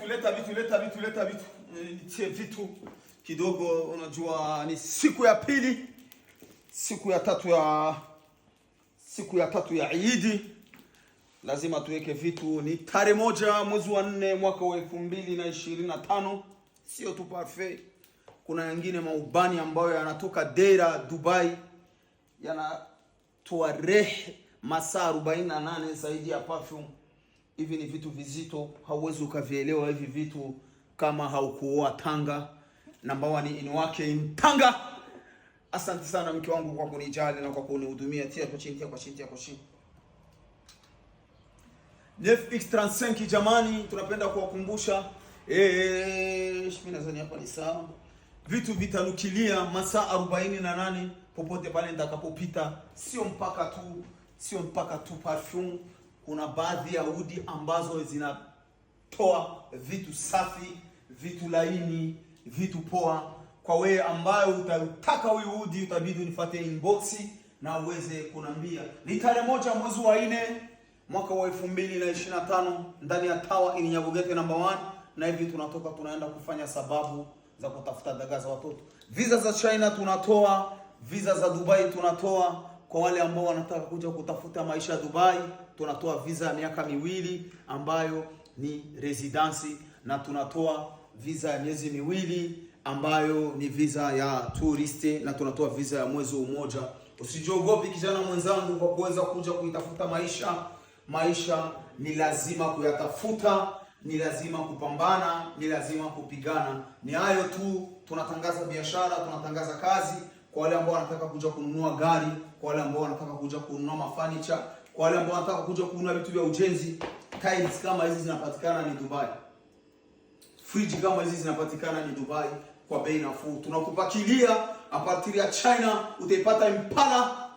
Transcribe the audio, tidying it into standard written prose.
Leta vitu. Nitie vitu kidogo. Unajua ni siku ya pili, siku ya tatu ya Eid. Lazima tuweke vitu. Ni tarehe 1 mwezi wa 4 mwaka wa 2025. Sio tu parfait. Kuna wengine maubani ambayo yanatoka Deira Dubai, yanatoa masaa 48 zaidi ya perfume. Hivi ni vitu vizito, hauwezi ukavielewa hivi vitu kama haukuoa Tanga. Namba 1 ni wake in Tanga. Asante sana mke wangu kwa kunijali na kwa kunihudumia. Tia kwa chini. 9x35 jamani, tunapenda kuwakumbusha mimi nadhani hapa ni sawa. Vitu vitanukilia masaa 48 popote pale nitakapopita. Sio mpaka tu perfume. Kuna baadhi ya udi ambazo zinatoa vitu safi, vitu laini, vitu poa. Kwa wewe ambayo utataka huyu udi, utabidi unifuate inbox na uweze kunambia. Ni tarehe 1 mwezi wa 4 mwaka wa 2025 ndani ya Tower in Nyabugete namba 1, na hivi tunaenda kufanya sababu za kutafuta dagaa za watoto. Visa za China tunatoa, visa za Dubai tunatoa. Kwa wale ambao wanataka kuja kutafuta maisha ya Dubai, tunatoa visa ya miaka 2 ambayo ni residency, na tunatoa visa ya miezi 2 ambayo ni visa ya tourist, na tunatoa visa ya mwezi mmoja. Usijiogopi kijana mwenzangu kwa kuweza kuja kuitafuta maisha. Maisha ni lazima kuyatafuta, ni lazima kupambana, ni lazima kupigana. Ni hayo tu. Tunatangaza biashara, tunatangaza kazi. Kwa wale ambao wanataka kuja kununua gari, kwa wale ambao wanataka kuja kununua mafurniture, kwa wale ambao wanataka kuja kununua vitu vya ujenzi, tiles kama hizi zinapatikana ni Dubai. Fridge kama hizi zinapatikana ni Dubai kwa bei nafuu. Tunakupakilia a partir ya China, utaipata Impala.